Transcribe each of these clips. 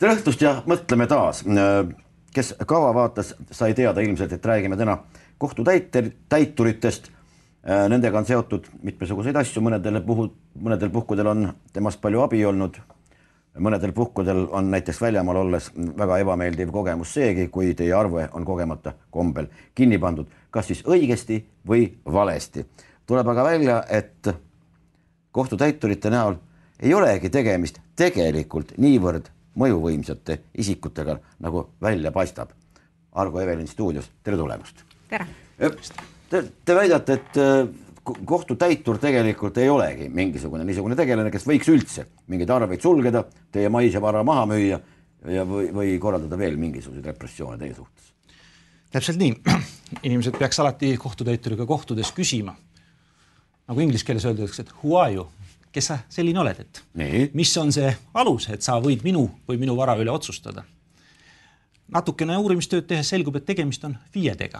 tere õhtust ja mõtleme taas. Kes kava vaatas, sai teada ilmselt, et räägime täna kohtutäituritest. Nendega on seotud mitmesuguseid asju, mõnedel puhkudel on temast palju abi olnud, mõnedel puhkudel on näiteks väljamaal olles väga ebameeldiv kogemus seegi, kui teie arve on kogemata kombel kinni pandud, kas siis õigesti või valesti. Tuleb aga välja, et kohtutäiturite näol ei olegi tegemist tegelikult niivõrd mõjuvõimsate isikutega, nagu välja paistab. Argo Evelin stuudios, tere tulemast. Tere. Te väidate, et kohtutäitur tegelikult ei olegi mingisugune niisugune tegelane, kes võiks üldse mingeid arveid sulgeda, teie maise vara maha müüa või korraldada veel mingisuguseid repressioone teie suhtes. Täpselt nii. Inimesed peaks alati kohtutäituriga kohtudes küsima. Nagu inglise keeles öeldakse, et who are you? Kes sa selline oled, et mis on see alus, et sa võid minu või minu vara üle otsustada. Natukene uurimistööd tehes selgub, et tegemist on FIE-dega.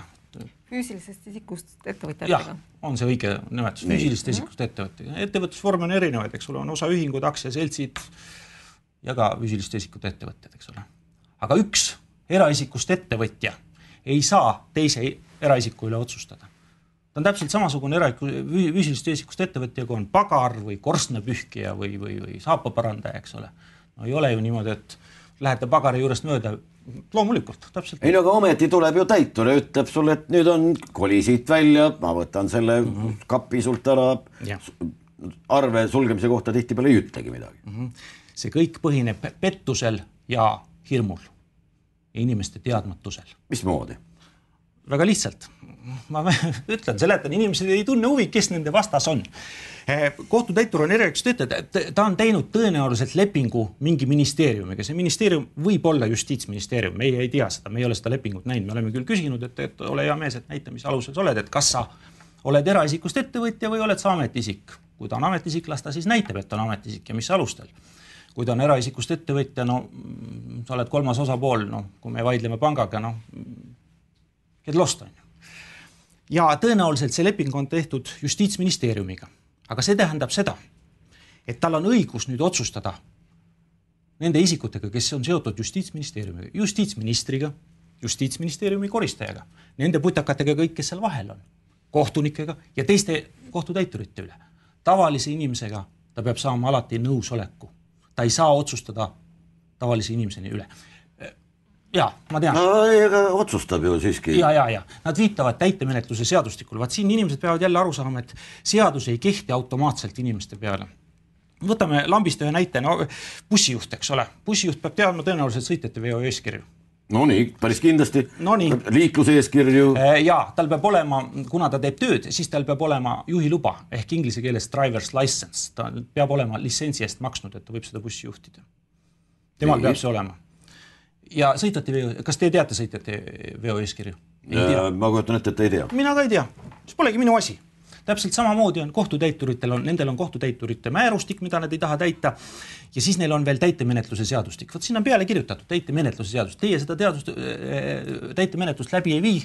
Füüsilisest isikust ettevõtjatega. Jah, on see õige nimetus, füüsilisest isikust ettevõtjatega. Ettevõtlusvorm on erinevaid, eks ole, on osa ühingud, aktsiaseltsid ja ka füüsiliste isikute ettevõtjad, eks ole. Aga üks eraisikust ettevõtja ei saa teise eraisiku üle otsustada. Ta on täpselt samasugune füüsiliste isikust ettevõtja, kui on pagar või korstnapühkija või saapaparandaja, eks ole. No ei ole ju niimoodi, et lähete pagari juurest mööda, loomulikult, täpselt. Ei, aga ometi tuleb ju täitur ja ütleb sulle, et nüüd on koli siit välja, ma võtan selle kapi sult ära, arve sulgemise kohta tihti peale ei ütlegi midagi. See kõik põhineb pettusel ja hirmul ja inimeste teadmatusel. Mismoodi? Väga lihtsalt. Ma ütlen, seletan, inimesed ei tunne huvi, kes nende vastas on. Kohtutäitur on eriks töötaja, ta on teinud tõenäoliselt lepingu mingi ministeeriumiga. See ministeerium võib olla justiitsministeerium, meie ei tea seda, me ei ole seda lepingut näinud. Me oleme küll küsinud, et ole hea mees, et näita, mis alusel sa oled, et kas sa oled eraisikust ettevõtja või oled sa ametisik. Kui ta on ametisik, las ta siis näitab, et ta on ametisik ja mis alustel. Kui ta on eraisikust ettevõtja, no sa oled kolmas osapool, no kui me vaidleme pangaga, no get lost on ju. Ja tõenäoliselt see leping on tehtud justiitsministeeriumiga. Aga see tähendab seda, et tal on õigus nüüd otsustada nende isikutega, kes on seotud justiitsministeeriumiga, justiitsministriga, justiitsministeeriumi koristajaga, nende putakatega kõik, kes seal vahel on, kohtunikega ja teiste kohtutäiturite üle. Tavalise inimesega ta peab saama alati nõusoleku. Ta ei saa otsustada tavalise inimeseni üle. Jaa, ma tean. No, otsustab ju siiski. Ja. Nad viitavad täitemenetluse seadustikul. Vaat siin inimesed peavad jälle aru saama, et seadus ei kehti automaatselt inimeste peale. Võtame lambist ühe näite, no bussijuht, eks ole. Bussijuht peab teadma tõenäoliselt sõitjate veo eeskirju. No nii, päris kindlasti. No nii. Liikluse eeskirju. Jaa, tal peab olema, kuna ta teeb tööd, siis tal peab olema juhiluba ehk inglise keeles driver's license. Ta peab olema litsentsi eest maksnud, et ta võib seda bussi juhtida. Temal peab see olema. Ja sõitjate veo, kas te teate sõitjate veo eeskirju? Ma kujutan ette, et ei tea. Mina ka ei tea. See polegi minu asi. Täpselt samamoodi on kohtutäituritel, nendel on kohtutäiturite määrustik, mida nad ei taha täita ja siis neil on veel täitemenetluse seadustik. Võt siin on peale kirjutatud täitemenetluse seadust. Teie seda täitemenetlust läbi ei vii.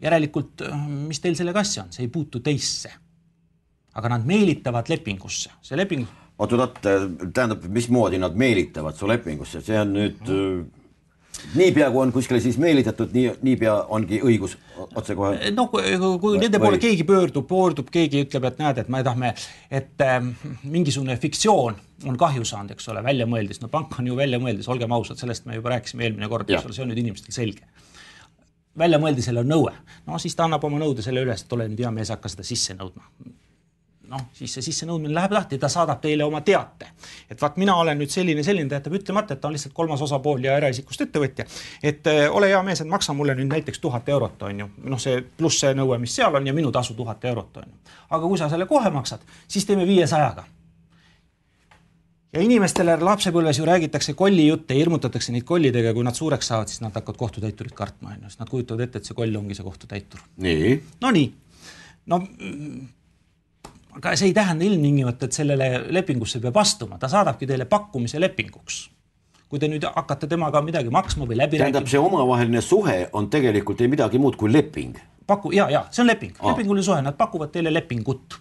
Järelikult, mis teil sellega asja on? See ei puutu teisse. Aga nad meelitavad lepingusse. See leping... tähendab, mismoodi nad meelitavad su lepingusse? See on nüüd... Niipea, kui on kuskile siis meelitatud, niipea ongi õigus otsekohe. No, kui nende poole keegi pöördub, keegi ütleb, et näed, et me tahame, et mingisugune fiktsioon on kahju saanud, eks ole, välja mõeldis. No pank on ju välja mõeldis, olgem ausad, sellest me juba rääkisime eelmine kord, eks ole, see on nüüd inimestel selge. Välja mõeldisele on nõue. No siis ta annab oma nõude selle üles, et ole nüüd hea mees, hakka seda sisse nõudma. No, siis see sisse nõudmine läheb lahti, ta saadab teile oma teate. Et vaat mina olen nüüd selline, ta jätab ütlemata, et ta on lihtsalt kolmas osapool ja eraisikust ettevõtja. Et ole hea mees, et maksa mulle nüüd näiteks 1000 eurot on ju. No see pluss see nõue, mis seal on ja minu tasu 1000 eurot on ju. Aga kui sa selle kohe maksad, siis teeme 500-ga. Ja inimestele lapsepõlves ju räägitakse kollijutte, hirmutatakse neid kollidega, kui nad suureks saavad, siis nad hakkavad kohtutäiturit kartma. Nad kujutavad ette, et see koll ongi see kohtutäitur. Nii. No nii. No, aga see ei tähenda ilmtingimata, et sellele lepingusse peab astuma. Ta saadabki teile pakkumise lepinguks. Kui te nüüd hakkate temaga midagi maksma või läbi rääkima. Tähendab, see omavaheline suhe on tegelikult ei midagi muud kui leping. Ja, see on leping. Lepinguline suhe, nad pakuvad teile lepingut.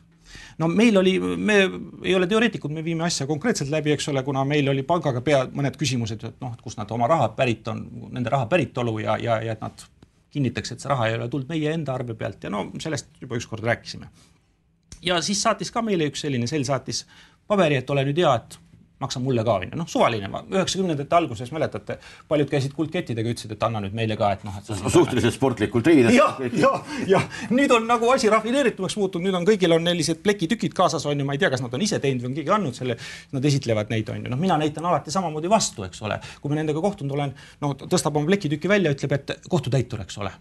no me ei ole teoreetikud, me viime asja konkreetselt läbi, eks ole, kuna meil oli pangaga mõned küsimused, et noh, kus nad oma raha pärit on, nende raha päritolu ja et nad kinnitaks, et see raha ei ole tulnud meie enda arve pealt ja no sellest juba ükskord rääkisime. Ja siis saatis ka meile üks selline sel saatis paberi, et ole nüüd hea, et maksa mulle ka, noh, suvaline. 90ndate alguses mäletate, paljud käisid kuldkettidega, ütlesid, et anna nüüd meile ka, et noh, et suhteliselt sportlikult riides. Ja nüüd on nagu asi rafineeritumaks muutunud, nüüd on kõigil on sellised plekitükid kaasas, on ju, ma ei tea, kas nad on ise teinud või on keegi andnud selle, nad esitlevad neid, on ju. Noh, mina näitan alati samamoodi vastu, eks ole. Kui me nendega kohtunud olen, no tõstab oma plekitüki välja, ütleb, et kohtutäitur, eks ole.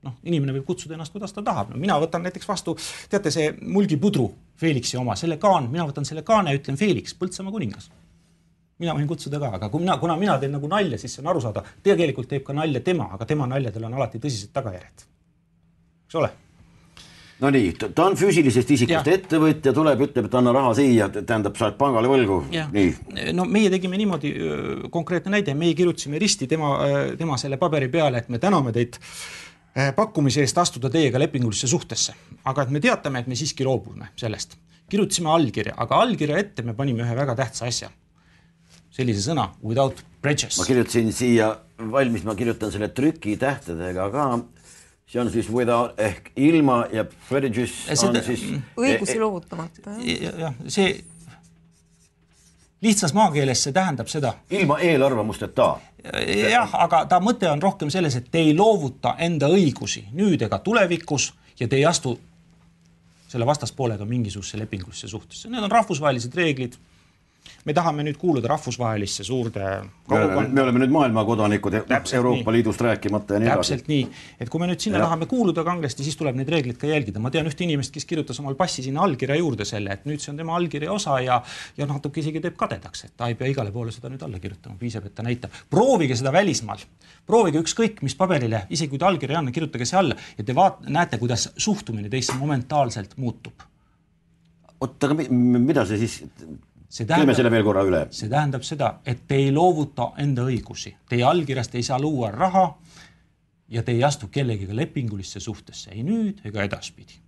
Noh, inimene võib kutsuda ennast, kuidas ta tahab. No, mina võtan näiteks vastu, teate see mulgipudru Felixi oma, selle kaan, mina võtan selle kaane ja ütlen Felix, Põltsamaa kuningas. Mina võin kutsuda ka, aga kuna mina teen nagu nalja, siis see on aru saada. Tegelikult teeb ka nalja tema, aga tema naljadel on alati tõsised tagajärjed. Eks ole? No nii, ta on füüsilisest isikust ettevõtja, tuleb, ütleb, et anna raha siia, tähendab, saad pangale võlgu. Nii. No meie tegime niimoodi konkreetne näide, meie kirjutasime risti tema selle paberi peale, et me täname teid pakkumise eest astuda teiega lepingulisse suhtesse. Aga et me teatame, et me siiski loobume sellest. Kirjutasime allkirja, aga allkirja ette me panime ühe väga tähtsa asja. Sellise sõna, without prejudice. Ma kirjutasin siia valmis, ma kirjutan selle trüki tähtedega ka. See on siis without ehk ilma ja prejudice on siis õigusi loovutamata. Ja, see lihtsas maakeeles see tähendab seda. Ilma eelarvamusteta. Jah, aga ta mõte on rohkem selles, et te ei loovuta enda õigusi nüüd ega tulevikus ja te ei astu selle vastaspoolega mingisuguse lepingulisse suhtesse. Need on rahvusvahelised reeglid. Me tahame nüüd kuuluda rahvusvahelisse suurde me oleme nüüd maailma kodanikud Euroopa Liidust rääkimata ja nii edasi. Täpselt nii, et kui me nüüd sinna tahame kuuluda kanglasti, siis tuleb neid reeglid ka jälgida. Ma tean ühte inimest, kes kirjutas omal passi sinna allkirja juurde selle, et nüüd see on tema allkirja osa ja natuke isegi teeb kadedaks, et ta ei pea igale poole seda nüüd alla kirjutama, piisab, et ta näitab. Proovige seda välismaal, proovige ükskõik, mis paberile, isegi kui ta allkirja on, kirjutage see alla ja te näete, kuidas suhtumine teisse momentaalselt muutub. Oot, aga mida see siis... Teeme selle veel korra üle. See tähendab seda, et te ei loovuta enda õigusi. Teie allkirjast ei saa luua raha ja te ei astu kellegiga lepingulisse suhtesse. Ei nüüd ega edaspidi.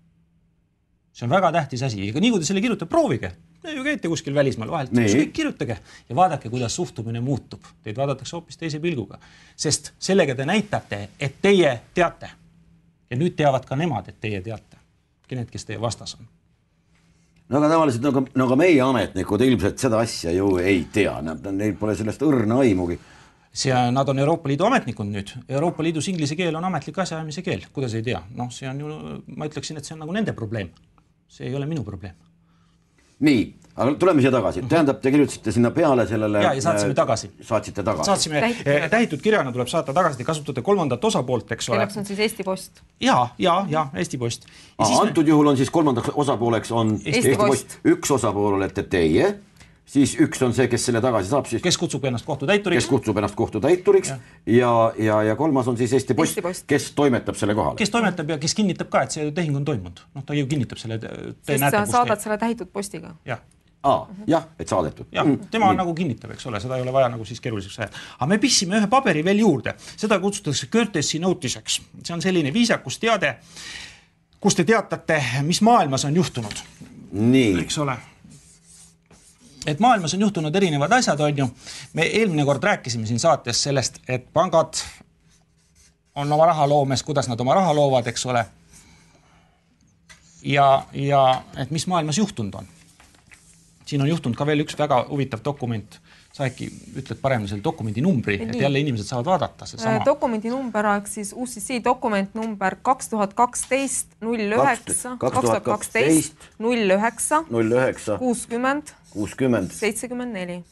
See on väga tähtis asi. Ega nii kui te selle kirjutate, proovige. Ju käite kuskil välismaal vahelt. Kõik kirjutage ja vaadake, kuidas suhtumine muutub. Teid vaadatakse hoopis teise pilguga. Sest sellega te näitate, et teie teate. Ja nüüd teavad ka nemad, et teie teate. Need, kes teie vastas on. No aga tavaliselt nagu meie ametnikud ilmselt seda asja ju ei tea. Neil pole sellest õrna aimugi. Nad on Euroopa Liidu ametnikud nüüd. Euroopa Liidus inglise keel on ametlik asjaajamise keel. Kuidas ei tea? No see on ju, ma ütleksin, et see on nagu nende probleem. See ei ole minu probleem. Nii, aga tuleme siia tagasi. Tähendab, te kirjutasite sinna peale sellele... Ja saatsime tagasi. Saatsite tagasi. Saatsime tähitud kirjana tuleb saata tagasi, te kasutate kolmandat osapoolt, eks ole. Kelleks on siis Eesti Post. Ja, Eesti Post. Antud juhul on siis kolmandaks osapooleks on Eesti Post. Üks osapool olete teie, siis üks on see, kes selle tagasi saab. Siis, kes kutsub ennast kohtutäituriks. Kes kutsub ennast kohtutäituriks ja kolmas on siis Eesti Post, kes toimetab selle kohale. Kes toimetab ja kes kinnitab ka, et see tehing on toimunud. No ta ju kinnitab selle... Sest sa saadad selle tähitud postiga. Jah, et saadetud. Ja, tema on nagu kinnitab, eks ole, seda ei ole vaja nagu siis keeruliseks ajada. Aga me pissime ühe paberi veel juurde. Seda kutsutakse courtesy notice'eks. See on selline viisakusteade, kus te teatate, mis maailmas on juhtunud. Nii. Eks ole. Et maailmas on juhtunud erinevad asjad, on ju. Me eelmine kord rääkisime siin saates sellest, et pangad on oma raha loomes, kuidas nad oma raha loovad, eks ole. Ja et mis maailmas juhtunud on. Siin on juhtunud ka veel üks väga huvitav dokument. Sa äkki ütled paremini selle dokumendi numbri, et jälle inimesed saavad vaadata. Dokumendi number oleks siis UCC dokument number 2012 09 60 74.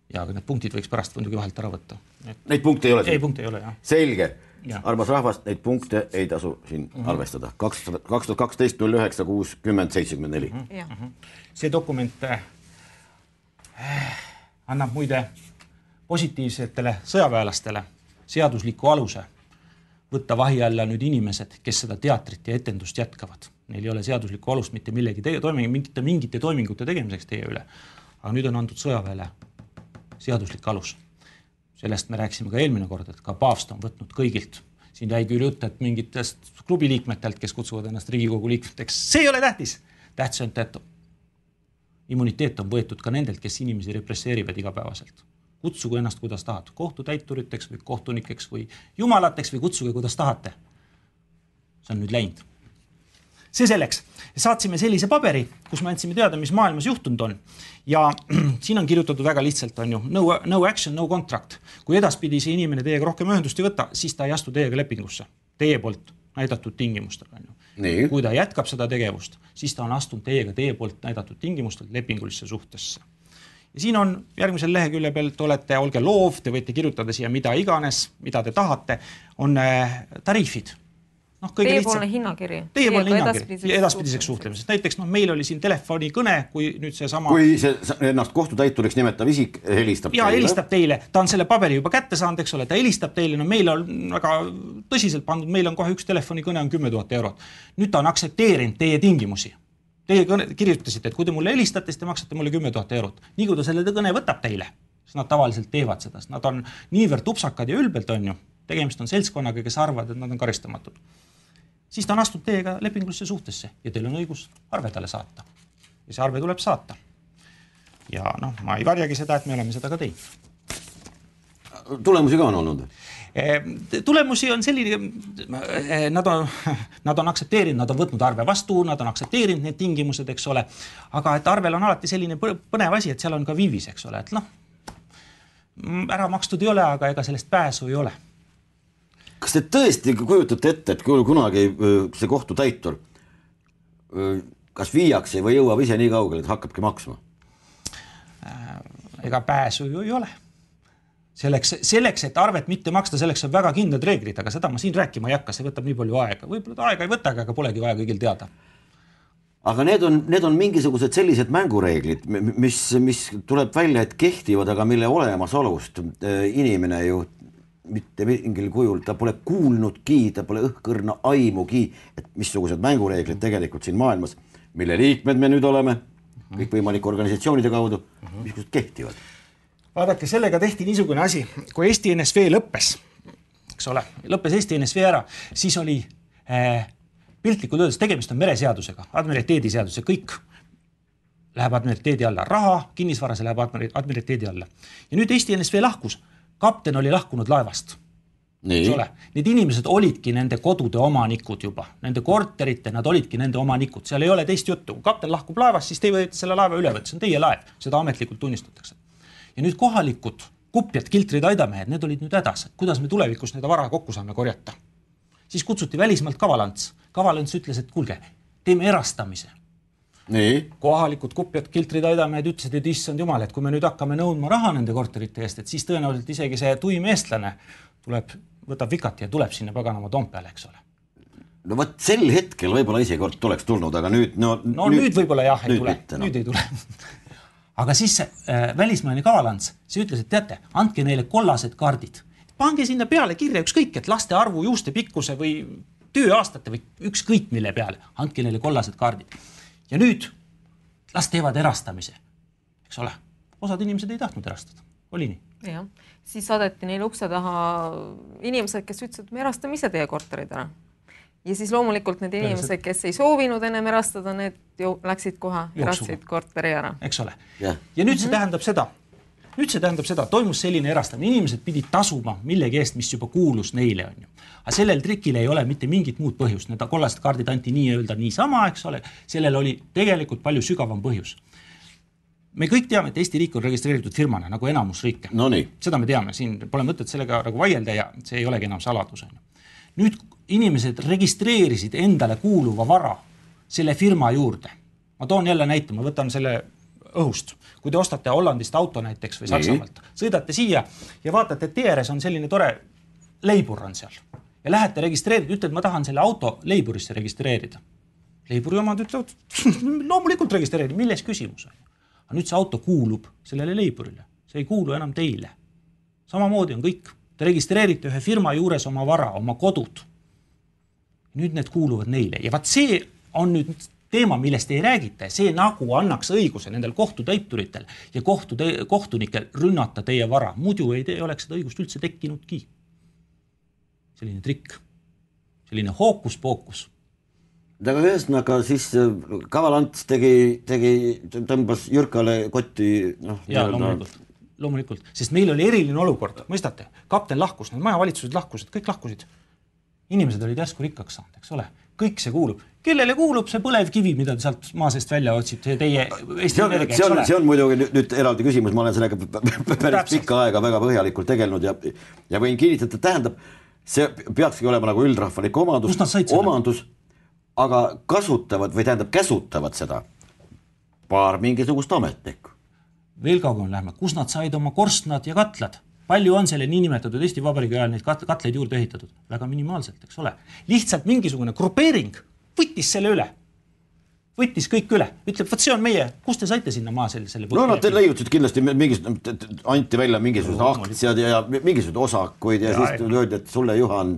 Ja, aga need punktid võiks pärast muidugi vahelt ära võtta. Neid punkte ei ole siin? Ei, punkte ei ole, jah. Selge. Armas rahvast, neid punkte ei tasu siin arvestada. 2012 09 60 74. See dokument annab muide positiivsetele sõjaväelastele seadusliku aluse võtta vahi alla nüüd inimesed, kes seda teatrit ja etendust jätkavad. Neil ei ole seaduslikku alust mitte mingite toimingute tegemiseks teie üle. Aga nüüd on antud sõjaväele seaduslik alus. Sellest me rääksime ka eelmine kord, et ka paavst on võtnud kõigilt siin jäi küll jutt, et mingitest klubi liikmetelt, kes kutsuvad ennast Riigikogu liikmeteks, see ei ole tähtis. Tähtis on, et immuniteet on võetud ka nendelt, kes inimesi represseerivad igapäevaselt. Kutsugu ennast, kuidas tahad, kohtutäituriteks või kohtunikeks või jumalateks või kutsuge, kuidas tahate. See on nüüd läinud. See selleks. Saatsime sellise paberi, kus me andsime teada, mis maailmas juhtunud on. Ja siin on kirjutatud väga lihtsalt, on ju, no action, no contract. Kui edaspidi see inimene teiega rohkem ühendust ei võta, siis ta ei astu teiega lepingusse. Teie poolt näidatud tingimustega. On ju. Nii. Kui ta jätkab seda tegevust, siis ta on astunud teiega teie poolt näidatud tingimustelt lepingulisse suhtesse. Ja siin on järgmisel lehekülje peal, olge loov, te võite kirjutada siia mida iganes, mida te tahate, on tariifid. Teiepoolne hinnakiri. Teiepoolne hinnakiri edaspidiseks suhtlemiseks. Näiteks meil oli siin telefonikõne, kui nüüd see sama... Kui see ennast kohtutäituriks nimetav isik helistab teile. Helistab teile. Ta on selle paberi juba kätte saanud, eks ole. Ta helistab teile. No meil on väga tõsiselt pandud. Meil on kohe üks telefonikõne on 10 000 eurot. Nüüd ta on aktsepteerinud teie tingimusi. Teie kirjutasite, et kui te mulle helistate, siis te maksate mulle 10 000 eurot. Nii kui ta selle kõne võtab teile, siis nad tavaliselt teevad seda. Nad on niivõrd tupsakad ja ülbelt on ju. Tegemist on seltskonnaga, kes arvavad, et nad on karistamatud. Siis ta on astunud teiega lepingulisse suhtesse ja teil on õigus arve talle saata. Ja see arve tuleb saata. Ja ma ei varjagi seda, et me oleme seda ka teinud. Tulemusi ka on olnud? Tulemusi on selline, nad on aktsepteerinud, nad on võtnud arve vastu, nad on aktsepteerinud need tingimused, eks ole. Aga et arvel on alati selline põnev asi, et seal on ka viivis, eks ole. Et ära makstud ei ole, aga ega sellest pääsu ei ole. Kas te tõesti kujutate ette, et kui kunagi see kohtutäitur kas viiakse või jõuab ise nii kaugele, et hakkabki maksma? Ega pääsu ju ei ole. Selleks, et arvet mitte maksta, selleks on väga kindlad reeglid, aga seda ma siin rääkima ei hakka, see võtab nii palju aega. Võib-olla aega ei võta, aga polegi vaja kõigil teada. Aga need on mingisugused sellised mängureeglid, mis tuleb välja, et kehtivad, aga mille olemasolust inimene ju mitte mingil kujul, ta pole kuulnudki, ta pole õhkõrna aimugi, et missugused mängureeglid tegelikult siin maailmas, mille liikmed me nüüd oleme, kõik võimalike organisatsioonide kaudu, missugused kehtivad. Vaadake, sellega tehti niisugune asi, kui Eesti NSV lõppes, eks ole, lõppes Eesti NSV ära, siis oli piltlikult öeldes tegemist on mereseadusega, admiriteediseaduse, kõik läheb admiriteedi alla, raha, kinnisvarase läheb admiriteedi alla. Ja nüüd Eesti NSV lahkus. Kapten oli lahkunud laevast. Need inimesed olidki nende kodude omanikud juba. Nende korterite, nad olidki nende omanikud. Seal ei ole teist juttu. Kui kapten lahkub laevast, siis te võite selle laeva üle võtta. See on teie laev. Seda ametlikult tunnistatakse. Ja nüüd kohalikud kupjad, kiltrid, aidamehed, need olid nüüd hädas. Kuidas me tulevikus nende vara kokku saame korjata? Siis kutsuti välismaalt Kavalants. Kavalants ütles, et kuulge, teeme erastamise. Nii. Kohalikud kupjad, kiltrid, aidamehed ütlesid, et issand jumal, et kui me nüüd hakkame nõudma raha nende korterite eest, et siis tõenäoliselt isegi see tuim eestlane võtab vikati ja tuleb sinna paganama Toompeale, eks ole. No võt sel hetkel võib-olla ise kord tuleks tulnud, aga nüüd... nüüd võib-olla jah, ei tule. Nüüd ei tule. Aga siis välismaine Kavalants, see ütles, et teate, andke neile kollased kaardid. Pange sinna peale kirja ükskõik, et laste arvu, juuste pikkuse või tööaastate või ükskõik mille peale. Andke neile kollased kaardid. Ja nüüd las teevad erastamise, eks ole. Osad inimesed ei tahtnud erastada, oli nii. Ja. Siis saadeti neile ukse taha inimesed, kes ütlesid, et me erastame ise teie korterid ära. Ja siis loomulikult need inimesed, kes ei soovinud ennem erastada, need läksid kohe, erastasid korteri ära. Eks ole. Ja nüüd see tähendab seda. Toimus selline erastamine. Inimesed pidid tasuma millegi eest, mis juba kuulus neile on ju. Aga sellel trikil ei ole mitte mingit muud põhjust. Need kollased kaardid anti nii-öelda niisama, eks ole. Sellel oli tegelikult palju sügavam põhjus. Me kõik teame, et Eesti riik on registreeritud firmana, nagu enamus riike. No nii. Seda me teame. Siin pole mõtet sellega nagu vaielda ja see ei olegi enam saladus. Nüüd inimesed registreerisid endale kuuluva vara selle firma juurde. Ma toon jälle näite, ma võtan selle õhust. Kui te ostate Hollandist auto näiteks või Saksamaalt, sõidate siia ja vaatate, et TRS on selline tore leibur on seal. Ja lähete registreerida, ütled, ma tahan selle auto leiburisse registreerida. Leiburi omad ütlevad, loomulikult registreerida, milles küsimus on. Aga nüüd see auto kuulub sellele leiburile. See ei kuulu enam teile. Samamoodi on kõik. Te registreerite ühe firma juures oma vara, oma kodud. Nüüd need kuuluvad neile. Ja vaat see on nüüd teema, millest ei räägita, see nagu annaks õiguse nendel kohtutäituritel ja kohtunikel rünnata teie vara. Muidu ei oleks seda õigust üldse tekkinudki. selline trikk, selline hookus-pookus. Aga ühesõnaga siis Kaval Ants tõmbas Jürkale kotti. Ja, loomulikult, sest meil oli eriline olukord, mõistate, kapten lahkus, need majavalitsused lahkusid, kõik lahkusid. Inimesed olid järsku rikkaks saanud, eks ole, kõik see kuulub. Kellele kuulub see põlevkivi, mida te sealt maa seest välja otsib, see teie Eesti Energia, eks ole? See on muidugi nüüd eraldi küsimus, ma olen sellega päris pikka aega väga põhjalikult tegelenud ja võin kinnitada, tähendab, see peakski olema nagu üldrahvalik omandus, aga kasutavad või tähendab käsutavad seda paar mingisugust ametnikku. Veel kaugem lähme, kus nad said oma korstnad ja katlad? Palju on selle niinimetatud Eesti Vabariigi ajal neid katleid juurde ehitatud? Väga minimaalselt, eks ole. Lihtsalt mingisugune grupeering võttis selle üle. Võttis kõik üle. Ütleb, võt see on meie, kus te saite sinna maa selle? No nad leiutasid kindlasti anti välja mingisugused aktsiad ja mingisugused osakuid ja siis öeldi, et sulle Juhan,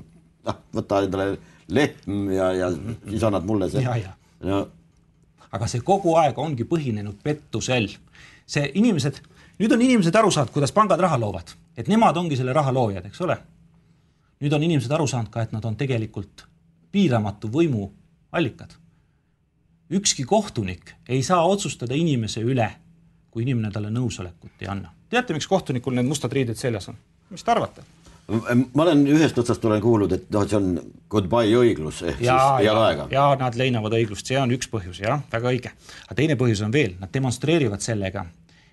võta endale lehm ja siis annad mulle see. Ja. Aga see kogu aeg ongi põhinenud pettusel. See inimesed, nüüd on inimesed aru saanud, kuidas pangad raha loovad, et nemad ongi selle raha loojad, eks ole. Nüüd on inimesed aru saanud ka, et nad on tegelikult piiramatu võimu allikad. Ükski kohtunik ei saa otsustada inimese üle, kui inimene talle nõusolekut ei anna. Teate, miks kohtunikul need mustad riided seljas on? Mis te arvate? Ma olen ühest otsast olen kuulnud, et see on goodbye õiglus ehk siis ei ole aega. Ja nad leinavad õiglust, see on üks põhjus, väga õige. Aga teine põhjus on veel, nad demonstreerivad sellega,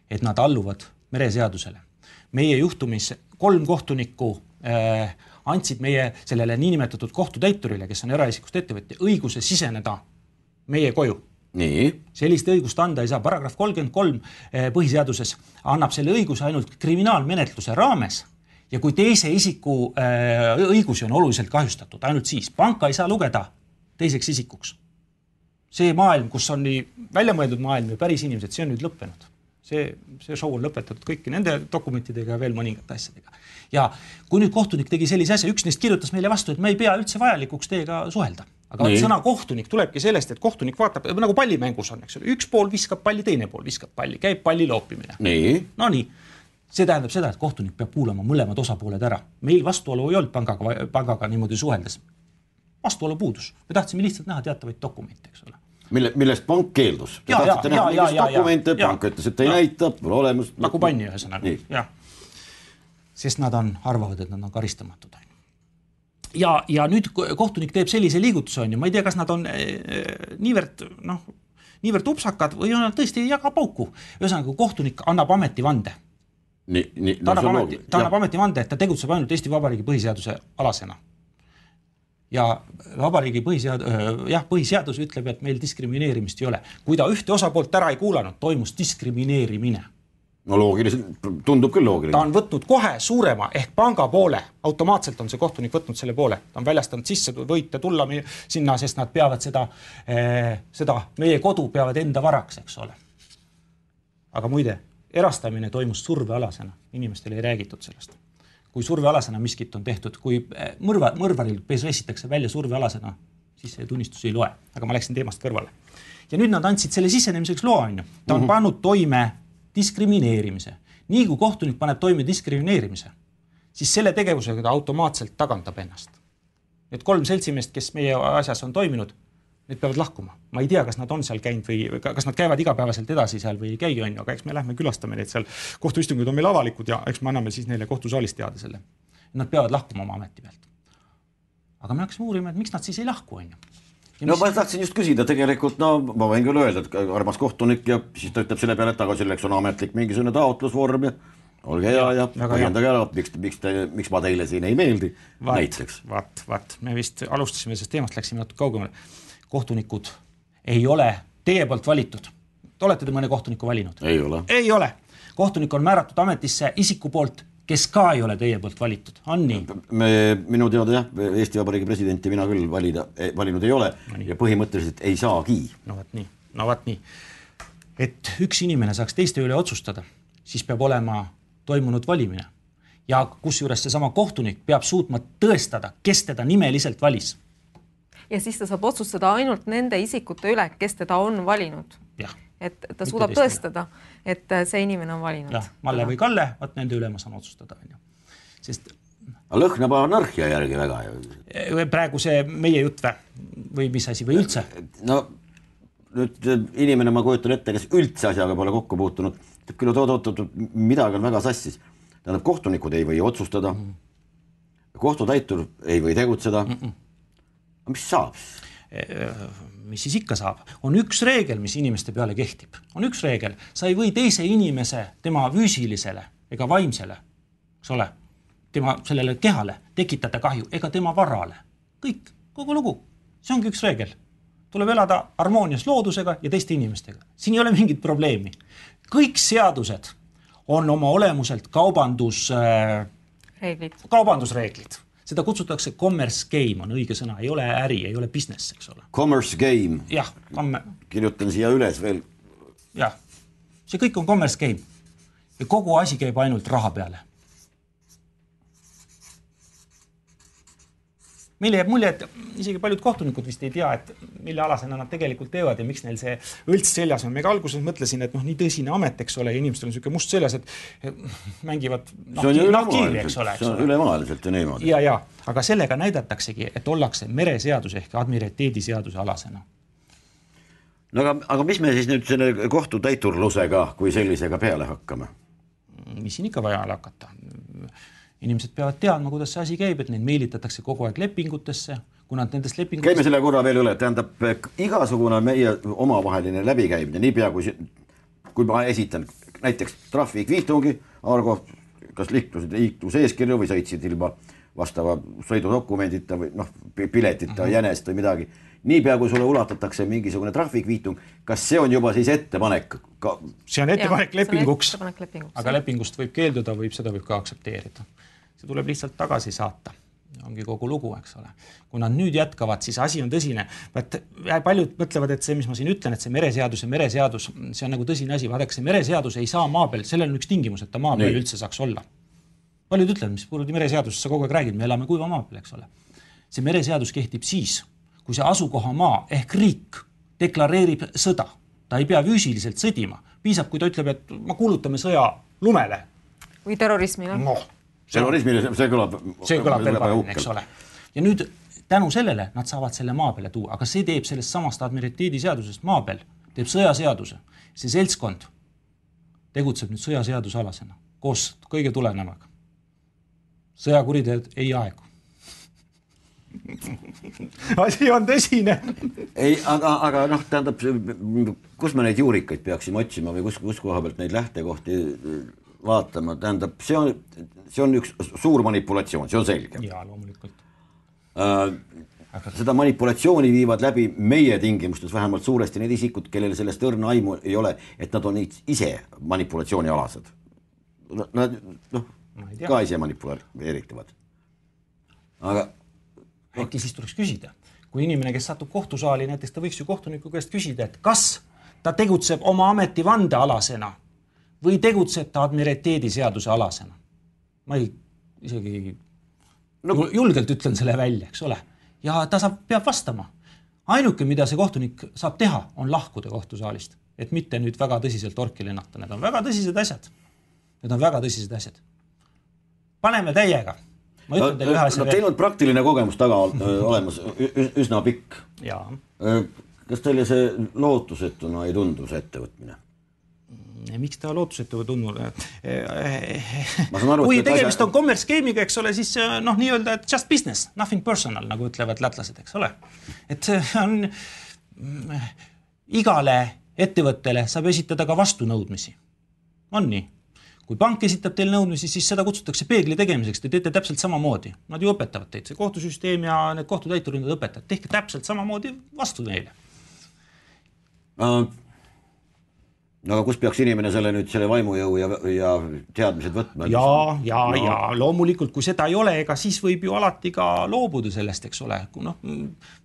et nad alluvad mereseadusele. Meie juhtumis 3 kohtunikku andsid meie sellele niinimetatud kohtutäiturile, kes on eraisikust ettevõtja, õiguse siseneda meie koju. Nii. Sellist õigust anda ei saa. Paragrahv 33 põhiseaduses annab selle õiguse ainult kriminaalmenetluse raames ja kui teise isiku õigusi on oluliselt kahjustatud, ainult siis. Panka ei saa lugeda teiseks isikuks. See maailm, kus on nii väljamõeldud maailm ja päris inimesed, see on nüüd lõppenud. See show on lõpetatud kõiki nende dokumentidega ja veel mõningate asjadega. Ja kui nüüd kohtunik tegi sellise asja, üks neist kirjutas meile vastu, et me ei pea üldse vajalikuks teiega suhelda. Aga sõna kohtunik tulebki sellest, et kohtunik vaatab, nagu pallimängus on, eks ole. Üks pool viskab palli, teine pool viskab palli, käib palli loopimine. Nii. No nii. See tähendab seda, et kohtunik peab kuulama mõlemad osapooled ära. Meil vastuolu ei olnud pangaga niimoodi suheldes. Vastuolu puudus. Me tahtsime lihtsalt näha teatavaid dokumente, eks ole. Millest pank keeldus. Te tahtsite näha mingist dokumente, pank ütles, et ei näita, pole olemus. Nagu panni ühesõnaga. Sest nad arvavad, et nad on karistamatud. Ja nüüd kohtunik teeb sellise liigutuse on ja ma ei tea, kas nad on niivõrd upsakad või on nad tõesti jaga pauku. Ühesõnaga, kohtunik annab ametivande. Ta annab ametivande, et ta tegutseb ainult Eesti Vabariigi põhiseaduse alasena. Ja Vabariigi põhiseadus ütleb, et meil diskrimineerimist ei ole. Kui ta ühte osapoolt ära ei kuulanud, toimus diskrimineerimine. No loogiliselt, tundub küll loogiline. Ta on võtnud kohe suurema ehk panga poole. Automaatselt on see kohtunik võtnud selle poole. Ta on väljastanud sisse, võite tulla sinna, sest nad peavad seda meie kodu peavad enda varaks, eks ole. Aga muide, erastamine toimus survealasena. Inimestele ei räägitud sellest. Kui survealasena miskit on tehtud, kui mõrvaril esitakse välja survealasena, siis see tunnistus ei loe. Aga ma läksin teemast kõrvale. Ja nüüd nad andsid selle sisenemiseks loa. Ta on pannud toime diskrimineerimise. Nii kui kohtunik paneb toime diskrimineerimise, siis selle tegevusega ta automaatselt tagandab ennast. Need 3 seltsimeest, kes meie asjas on toiminud, need peavad lahkuma. Ma ei tea, kas nad on seal käinud või kas nad käivad igapäevaselt edasi seal või ei käi, aga eks me lähme külastame neid seal. Kohtuistungid on meil avalikud ja eks me anname siis neile kohtusaalist teada selle. Nad peavad lahkuma oma ameti pealt. Aga me hakkasime uurima, et miks nad siis ei lahku, on ju. No ma tahtsin just küsida tegelikult, ma võin küll öelda, et armas kohtunik ja siis ta ütleb selle peale, et aga selleks on ametlik mingisugune taotlusvorm ja olge hea ja põhjendage ära, miks ma teile siin ei meeldi näiteks. Vaat, me vist alustasime sellest teemast, läksime natuke kaugemale. Kohtunikud ei ole teie poolt valitud. Olete te mõne kohtuniku valinud? Ei ole. Ei ole. Kohtunik on määratud ametisse isiku poolt, kes ka ei ole teie poolt valitud. On nii? Minu teada Eesti Vabariigi presidenti mina küll valinud ei ole ja põhimõtteliselt ei saagi. No vaat nii. Et üks inimene saaks teiste üle otsustada, siis peab olema toimunud valimine. Ja kusjuures seesama kohtunik peab suutma tõestada, kes teda nimeliselt valis. Ja siis ta saab otsustada ainult nende isikute üle, kes teda on valinud. Jah. Et ta suudab tõestada, et see inimene on valinud. Malle või Kalle, vaat nende üle ma saan otsustada. Sest lõhnab anarhia järgi väga. Praegu see meie jutt või mis asi või üldse? No nüüd inimene, ma kujutan ette, kes üldse asjaga pole kokku puutunud, küll midagi on väga sassis. Tähendab, kohtunikud ei või otsustada, kohtutäitur ei või tegutseda. Mis saab? Mis siis ikka saab? On üks reegel, mis inimeste peale kehtib. On üks reegel. Sa ei või teise inimese, tema füüsilisele ega vaimsele, eks ole, tema sellele kehale tekitada kahju ega tema varale. Kõik, kogu lugu. See ongi üks reegel. Tuleb elada harmoonias loodusega ja teiste inimestega. Siin ei ole mingit probleemi. Kõik seadused on oma olemuselt kaubandusreeglid. Seda kutsutakse commerce game, on õige sõna. Ei ole äri, ei ole business, eks ole. Commerce game. Jah. Kirjutan siia üles veel. Jah. See kõik on commerce game. Ja kogu asi käib ainult raha peale. Meile jääb mulje, et isegi paljud kohtunikud vist ei tea, et mille alasena nad tegelikult teevad ja miks neil see õlts seljas on. Mega alguses mõtlesin, et nii tõsine amet, eks ole, ja inimestel on selline must seljas, et mängivad nahkiivi, eks ole. See on ülemaaliselt ja niimoodi. Ja, aga sellega näidataksegi, et ollakse mereseaduse ehk admiriteediseaduse alasena. No aga mis me siis nüüd selle kohtutäiturlusega kui sellisega peale hakkame? Mis siin ikka vaja hakata? Inimesed peavad teadma, kuidas see asi käib, et neid meilitatakse kogu aeg lepingutesse, kuna nendest lepingutesse... Käime selle korra veel üle, tähendab igasugune meie omavaheline läbikäimine, niipea kui ma esitan näiteks trahvikviitungi, Argo, kas liikluse eeskirju või sõitsid ilma vastava sõidudokumendita või piletita, jänest või midagi. Niipea kui sulle ulatatakse mingisugune trahvikviitung, kas see on juba siis ettepanek? See on ettepanek lepinguks, aga lepingust võib keelduda, seda võib ka aktsepteerida. See tuleb lihtsalt tagasi saata. Ongi kogu lugu, eks ole. Kui nad nüüd jätkavad, siis asi on tõsine. Paljud mõtlevad, et see, mis ma siin ütlen, et see mereseadus, see on nagu tõsine asi. Vaadake, see mereseadus ei saa maa peal, sellel on üks tingimus, et ta maa peal üldse saaks olla. Paljud ütlevad, mis puhul mereseadusest sa kogu aeg räägid, me elame kuiva maa peal, eks ole. See mereseadus kehtib siis, kui see asukoha maa ehk riik deklareerib sõda. Ta ei pea füüsiliselt sõdima. Piisab, kui ta ütleb, et ma kuulutame sõja lumele. Või terrorismile. Terrorismile, see kõlab veel paremini, eks ole. Ja nüüd tänu sellele nad saavad selle maa peale tuua, aga see teeb sellest samast admiriteediseadusest maa peal, teeb sõjaseaduse. See seltskond tegutseb nüüd sõjaseaduse alasena, koos kõige tulenemaga. Sõjakuriteed ei aegu. Asi on tõsine. Ei, aga tähendab, kus me neid juurikaid peaksime otsima või kus koha pealt neid lähtekohti vaatama, tähendab, see on üks suur manipulatsioon, see on selge. Jaa, loomulikult. Seda manipulatsiooni viivad läbi meie tingimustes vähemalt suuresti need isikud, kellel sellest õrna aimu ei ole, et nad on ise manipulatsioonialased. Nad ka ise manipuleeritavad. Aga äkki siis tuleks küsida, kui inimene, kes satub kohtusaali, näiteks ta võiks ju kohtuniku käest küsida, et kas ta tegutseb oma ametivande alasena või tegutseb ta admiriteediseaduse alasena. Ma isegi julgelt ütlen selle välja, eks ole. Ja ta peab vastama. Ainuke, mida see kohtunik saab teha, on lahkuda kohtusaalist, et mitte nüüd väga tõsiselt orki lennata. Need on väga tõsised asjad. Paneme täiega. Teil on praktiline kogemus taga olemas üsna pikk. Kas teile see lootusetuna ei tundu see ettevõtmine? Miks ta lootusetu tunnud? Kui tegemist on commerce game'iga, eks ole, siis nii öelda, et just business, nothing personal, nagu ütlevad lätlased, eks ole. Et see on igale ettevõttele saab esitada ka vastunõudmisi. On nii. Kui pank esitab teil nõudmisi, siis seda kutsutakse peegli tegemiseks. Te teete täpselt samamoodi. Nad ju õpetavad teid. See kohtusüsteem ja need kohtutäiturid õpetavad. Tehke täpselt samamoodi vastu neile. Aga kus peaks inimene selle vaimujõu ja teadmised võtma? Ja loomulikult, kui seda ei ole, ega siis võib ju alati ka loobuda sellest, eks ole.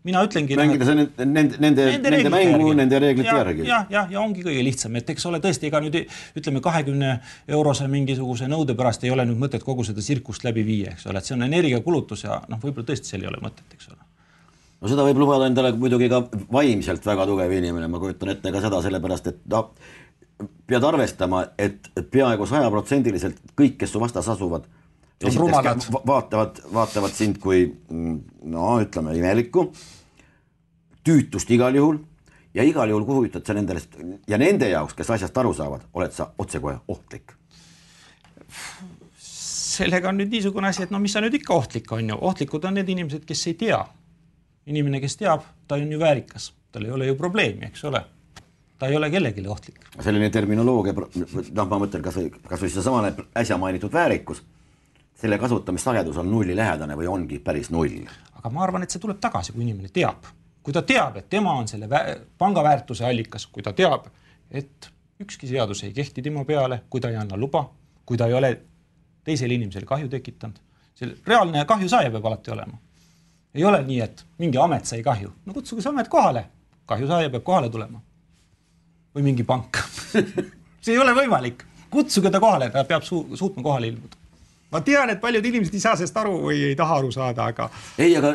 Mina ütlengi... Mängida nende mängu, nende reeglite järgi. Ja ongi kõige lihtsam. Et eks ole tõesti, ega nüüd ütleme 20 eurose mingisuguse nõude pärast ei ole nüüd mõtet kogu seda sirkust läbi viia, eks ole. Et see on energiakulutus ja võib-olla tõesti seal ei ole mõtet, eks ole. No seda võib lubada endale muidugi ka vaimselt väga tugev inimene. Ma kujutan ette ka seda sellepärast, et pead arvestama, et peaaegu 100% kõik, kes su vastas asuvad, vaatavad sind kui ütleme imelikku, tüütust igal juhul ja igal juhul kuhutad sa nendest ja nende jaoks, kes asjast aru saavad, oled sa otsekohe ohtlik. Sellega on nüüd niisugune asi, et mis sa nüüd ikka ohtlik on ju. Ohtlikud on need inimesed, kes ei tea. Inimene, kes teab, ta on ju väärikas. Tal ei ole ju probleemi, eks ole. Ta ei ole kellegile ohtlik. Selline terminoloogia, ma mõtlen kas või seda samane äsja mainitud väärikus, selle kasutamisagedus on nulli lähedane või ongi päris null. Aga ma arvan, et see tuleb tagasi, kui inimene teab. Kui ta teab, et tema on selle pangaväärtuse allikas, kui ta teab, et ükski seadus ei kehti tema peale, kui ta ei anna luba, kui ta ei ole teisele inimesele kahju tekitanud. See reaalne kahju saaja peab alati olema. Ei ole nii, et mingi amet sai kahju. No kutsuge see amet kohale. Kahju saaja peab kohale tulema. Või mingi pank. See ei ole võimalik. Kutsuge ta kohale, ta peab suutma kohale ilmuda. Ma tean, et paljud inimesed ei saa sellest aru või ei taha aru saada, aga... Ei, aga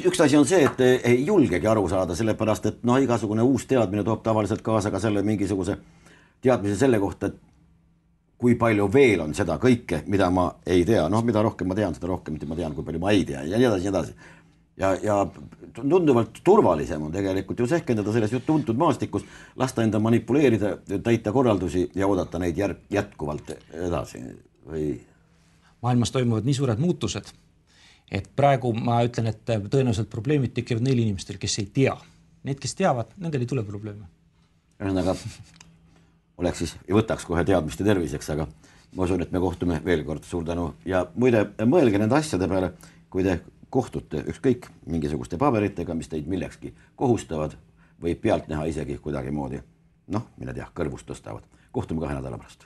üks asi on see, et ei julgegi aru saada, sellepärast, et igasugune uus teadmine toob tavaliselt kaasa ka selle mingisuguse teadmise selle kohta, et kui palju veel on seda kõike, mida ma ei tea. Mida rohkem ma tean, seda rohkem ma tean, kui palju ma ei tea ja nii edasi. Ja tunduvalt turvalisem on tegelikult ju sehkendada selles tuntud maastikus, lasta enda manipuleerida, täita korraldusi ja oodata neid jätkuvalt edasi. Maailmas toimuvad nii suured muutused, et praegu ma ütlen, et tõenäoliselt probleemid tekivad neil inimestel, kes ei tea. Need, kes teavad, nendel ei tule probleeme. Ühesõnaga oleks siis ja võtaks kohe teadmiste terviseks, aga ma usun, et me kohtume veel kord. Suur tänu ja muide, mõelge nende asjade peale, kui te kohtute ükskõik mingisuguste paberitega, mis teid millekski kohustavad või pealt näha isegi kuidagi moodi, mille kõrvust tõstavad. Kohtume 2 nädala pärast.